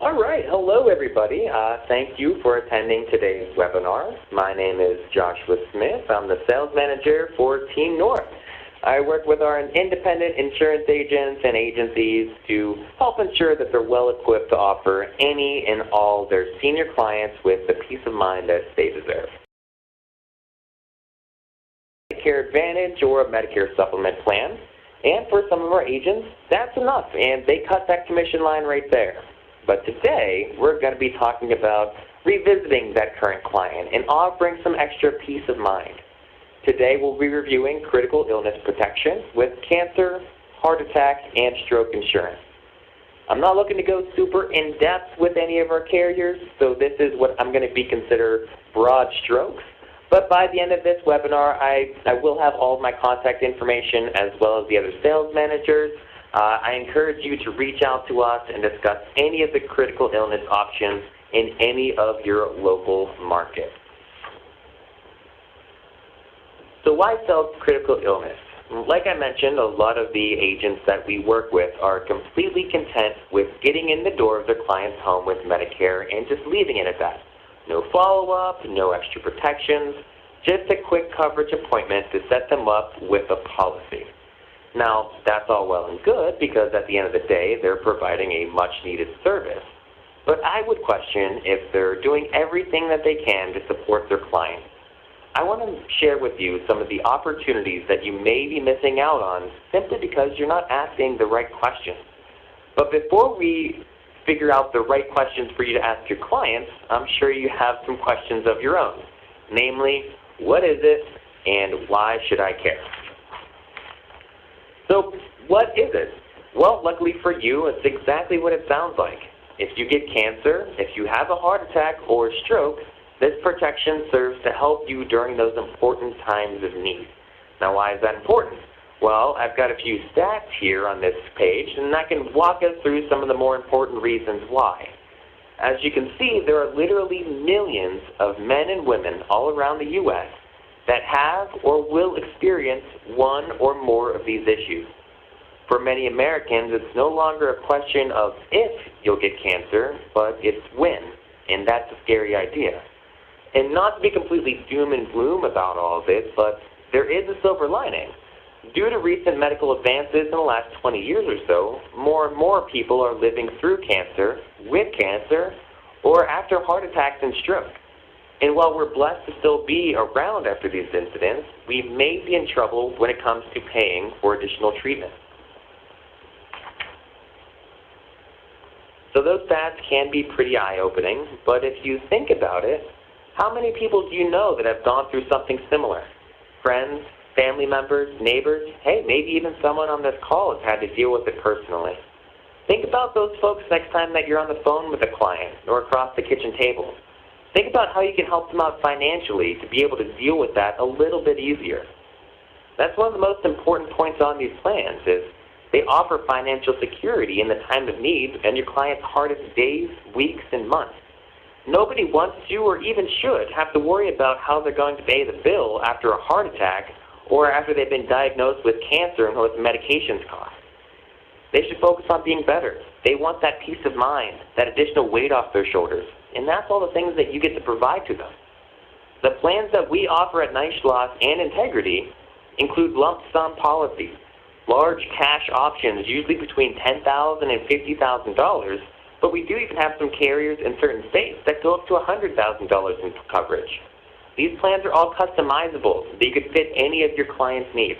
All right, hello everybody. Thank you for attending today's webinar. My name is Joshua Smith. I'm the sales manager for Team North. I work with our independent insurance agents and agencies to help ensure that they're well equipped to offer any and all their senior clients with the peace of mind that they deserve. Medicare Advantage or a Medicare Supplement plan, and for some of our agents, that's enough, and they cut that commission line right there. But today, we're going to be talking about revisiting that current client and offering some extra peace of mind. Today, we'll be reviewing critical illness protection with cancer, heart attack, and stroke insurance. I'm not looking to go super in-depth with any of our carriers, so this is what I'm going to be considered broad strokes. But by the end of this webinar, I will have all of my contact information as well as the other sales managers. I encourage you to reach out to us and discuss any of the critical illness options in any of your local markets. So why sell critical illness? Like I mentioned, a lot of the agents that we work with are completely content with getting in the door of their client's home with Medicare and just leaving it at that. No follow-up, no extra protections, just a quick coverage appointment to set them up with a policy. Now, that's all well and good because at the end of the day, they're providing a much-needed service. But I would question if they're doing everything that they can to support their client. I want to share with you some of the opportunities that you may be missing out on simply because you're not asking the right questions. But before we figure out the right questions for you to ask your clients, I'm sure you have some questions of your own. Namely, what is it and why should I care? So what is it? Well, luckily for you, it's exactly what it sounds like. If you get cancer, if you have a heart attack or stroke, this protection serves to help you during those important times of need. Now, why is that important? Well, I've got a few stats here on this page, and I can walk us through some of the more important reasons why. As you can see, there are literally millions of men and women all around the U.S. that have or will experience one or more of these issues. For many Americans, it's no longer a question of if you'll get cancer, but it's when, and that's a scary idea. And not to be completely doom and gloom about all of this, but there is a silver lining. Due to recent medical advances in the last 20 years or so, more and more people are living through cancer, with cancer, or after heart attacks and stroke. And while we're blessed to still be around after these incidents, we may be in trouble when it comes to paying for additional treatment. So those stats can be pretty eye-opening, but if you think about it, how many people do you know that have gone through something similar? Friends, family members, neighbors, hey, maybe even someone on this call has had to deal with it personally. Think about those folks next time that you're on the phone with a client or across the kitchen table. Think about how you can help them out financially to be able to deal with that a little bit easier. That's one of the most important points on these plans is they offer financial security in the time of need and your client's hardest days, weeks, and months. Nobody wants to or even should have to worry about how they're going to pay the bill after a heart attack or after they've been diagnosed with cancer and what medications cost. They should focus on being better. They want that peace of mind, that additional weight off their shoulders. And that's all the things that you get to provide to them. The plans that we offer at NYCHLOS and Integrity include lump sum policies, large cash options, usually between $10,000 and $50,000, but we do even have some carriers in certain states that go up to $100,000 in coverage. These plans are all customizable, so you could fit any of your client's needs.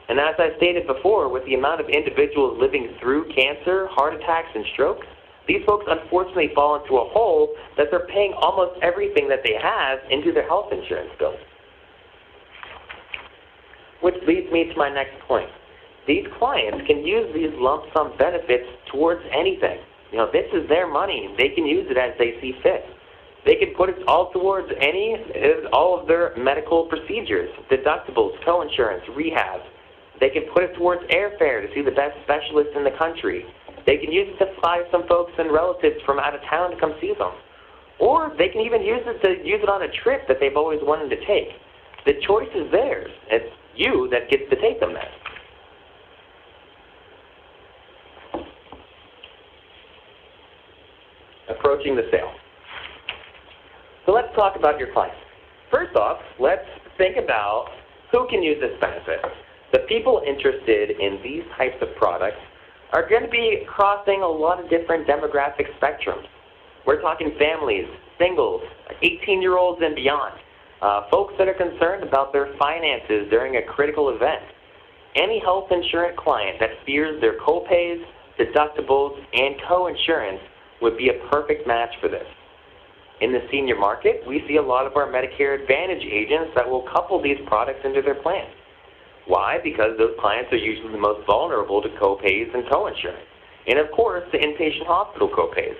And as I stated before, with the amount of individuals living through cancer, heart attacks, and strokes, these folks unfortunately fall into a hole that they're paying almost everything that they have into their health insurance bill. Which leads me to my next point. These clients can use these lump sum benefits towards anything. This is their money. They can use it as they see fit. They can put it all towards all of their medical procedures, deductibles, co-insurance, rehab. They can put it towards airfare to see the best specialists in the country. They can use it to fly some folks and relatives from out of town to come see them. Or they can even use it on a trip that they've always wanted to take. The choice is theirs. It's you that gets to take them there. approaching the sale. So let's talk about your clients. First off, let's think about who can use this benefit. The people interested in these types of products are going to be crossing a lot of different demographic spectrums. We're talking families, singles, 18-year-olds and beyond, folks that are concerned about their finances during a critical event. Any health insurance client that fears their copays, deductibles, and co-insurance would be a perfect match for this. In the senior market, we see a lot of our Medicare Advantage agents that will couple these products into their plans. Why? Because those clients are usually the most vulnerable to copays and co-insurance, and of course, the inpatient hospital copays.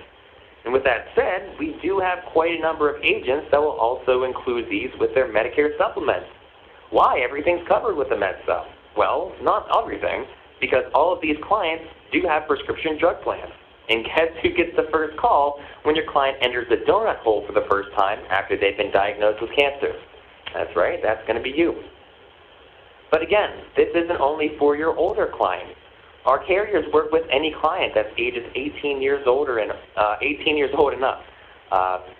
And with that said, we do have quite a number of agents that will also include these with their Medicare supplements. Why? Everything's covered with the MedSup. Well, not everything, because all of these clients do have prescription drug plans. And guess who gets the first call when your client enters the donut hole for the first time after they've been diagnosed with cancer? That's right, that's going to be you. But again, this isn't only for your older clients. Our carriers work with any client that's ages 18 years old and 18 years old and up.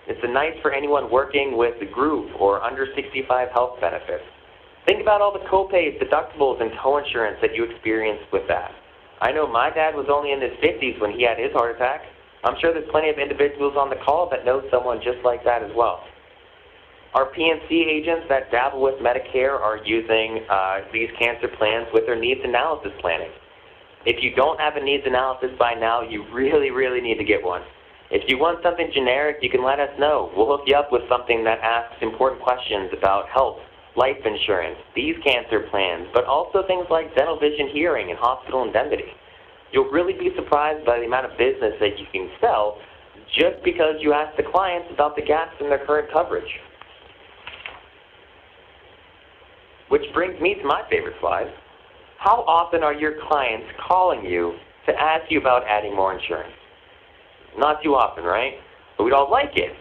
It's nice for anyone working with the group or under 65 health benefits. Think about all the copays, deductibles, and co-insurance that you experienced with that. I know my dad was only in his 50s when he had his heart attack. I'm sure there's plenty of individuals on the call that know someone just like that as well. Our PNC agents that dabble with Medicare are using these cancer plans with their needs analysis planning. If you don't have a needs analysis by now, you really, really need to get one. If you want something generic, you can let us know. We'll hook you up with something that asks important questions about health, life insurance, these cancer plans, but also things like dental, vision, hearing, and hospital indemnity. You'll really be surprised by the amount of business that you can sell just because you ask the clients about the gaps in their current coverage. Which brings me to my favorite slide. How often are your clients calling you to ask you about adding more insurance? Not too often, right? But we don't like it.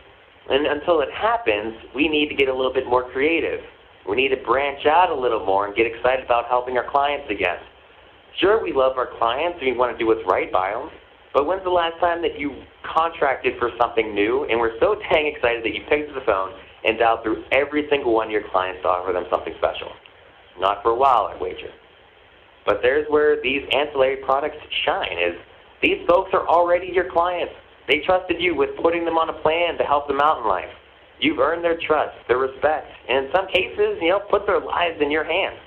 And until it happens, we need to get a little bit more creative. We need to branch out a little more and get excited about helping our clients again. Sure, we love our clients and we want to do what's right by them, but when's the last time that you contracted for something new and were so dang excited that you picked up the phone and dialed through every single one of your clients to offer them something special? Not for a while, I wager. But there's where these ancillary products shine, is these folks are already your clients. They trusted you with putting them on a plan to help them out in life. You've earned their trust, their respect, and in some cases, put their lives in your hands.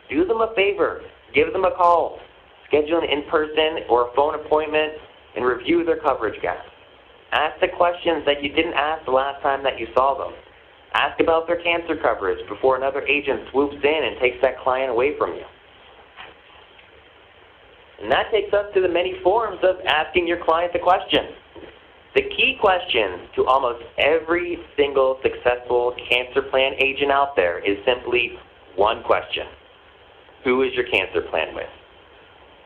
Do them a favor. Give them a call. Schedule an in-person or a phone appointment and review their coverage gaps. Ask the questions that you didn't ask the last time that you saw them. Ask about their cancer coverage before another agent swoops in and takes that client away from you. And that takes us to the many forms of asking your client a question. The key question to almost every single successful cancer plan agent out there is simply one question. Who is your cancer plan with?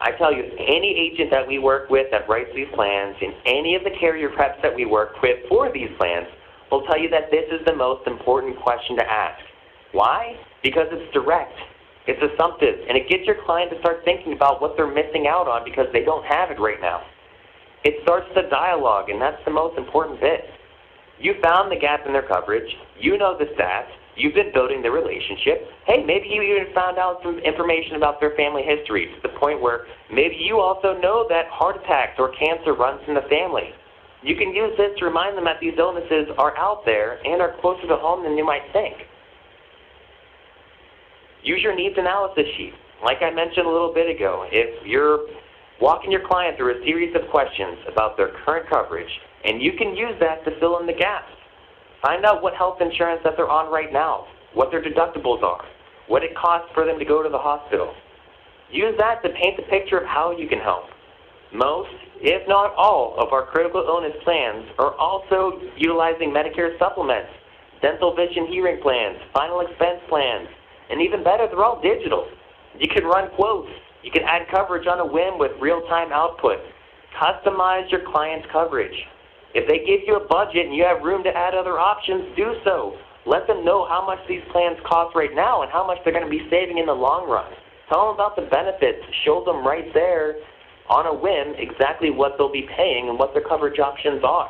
I tell you, any agent that we work with that writes these plans and any of the carrier reps that we work with for these plans will tell you that this is the most important question to ask. Why? Because it's direct. It's assumptive, and it gets your client to start thinking about what they're missing out on because they don't have it right now. It starts the dialogue, and that's the most important bit. You found the gap in their coverage. You know the stats. You've been building the relationship. Hey, maybe you even found out some information about their family history to the point where maybe you also know that heart attacks or cancer runs in the family. You can use this to remind them that these illnesses are out there and are closer to home than you might think. Use your needs analysis sheet. Like I mentioned a little bit ago, if you're walking your client through a series of questions about their current coverage, and you can use that to fill in the gaps. Find out what health insurance that they're on right now, what their deductibles are, what it costs for them to go to the hospital. Use that to paint the picture of how you can help. Most, if not all, of our critical illness plans are also utilizing Medicare supplements, dental, vision, hearing plans, final expense plans, and even better, they're all digital. You can run quotes. You can add coverage on a whim with real-time output. Customize your client's coverage. If they give you a budget and you have room to add other options, do so. Let them know how much these plans cost right now and how much they're going to be saving in the long run. Tell them about the benefits. Show them right there on a whim exactly what they'll be paying and what their coverage options are.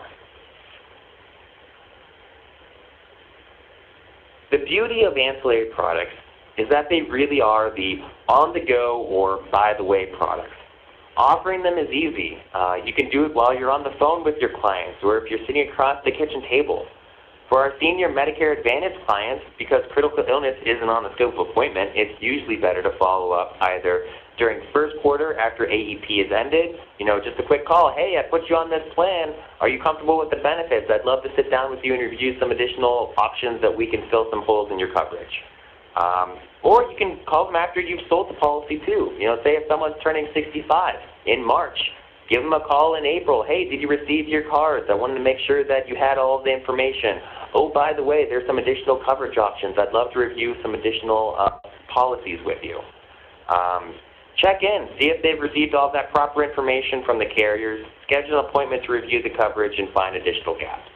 The beauty of ancillary products is that they really are the on-the-go or by-the-way products. Offering them is easy. You can do it while you're on the phone with your clients or if you're sitting across the kitchen table. For our senior Medicare Advantage clients, because critical illness isn't on the scope of appointment, it's usually better to follow up either during first quarter after AEP has ended, just a quick call, hey, I put you on this plan, are you comfortable with the benefits? I'd love to sit down with you and review some additional options that we can fill some holes in your coverage. Or you can call them after you've sold the policy too. Say if someone's turning 65 in March, give them a call in April. Hey, did you receive your cards? I wanted to make sure that you had all of the information. Oh, by the way, there's some additional coverage options. I'd love to review some additional policies with you. Check in, see if they've received all that proper information from the carriers, schedule an appointment to review the coverage and find additional gaps.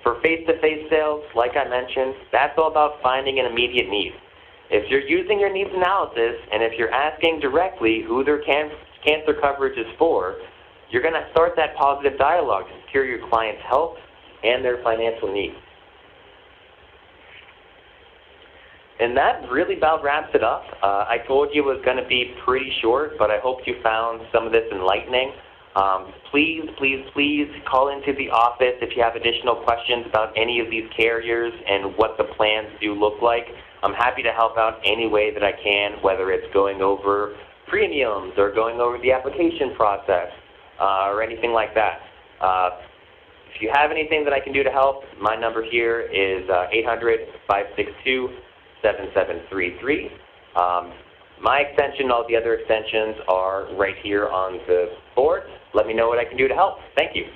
For face-to-face sales, like I mentioned, that's all about finding an immediate need. If you're using your needs analysis and if you're asking directly who their cancer coverage is for, you're going to start that positive dialogue to secure your client's health and their financial needs. And that really about wraps it up. I told you it was going to be pretty short, but I hope you found some of this enlightening. Please, please, please call into the office if you have additional questions about any of these carriers and what the plans do look like. I'm happy to help out any way that I can, whether it's going over premiums or going over the application process or anything like that. If you have anything that I can do to help, my number here is 800-562-7733. My extension, all the other extensions are right here on the board. Let me know what I can do to help. Thank you.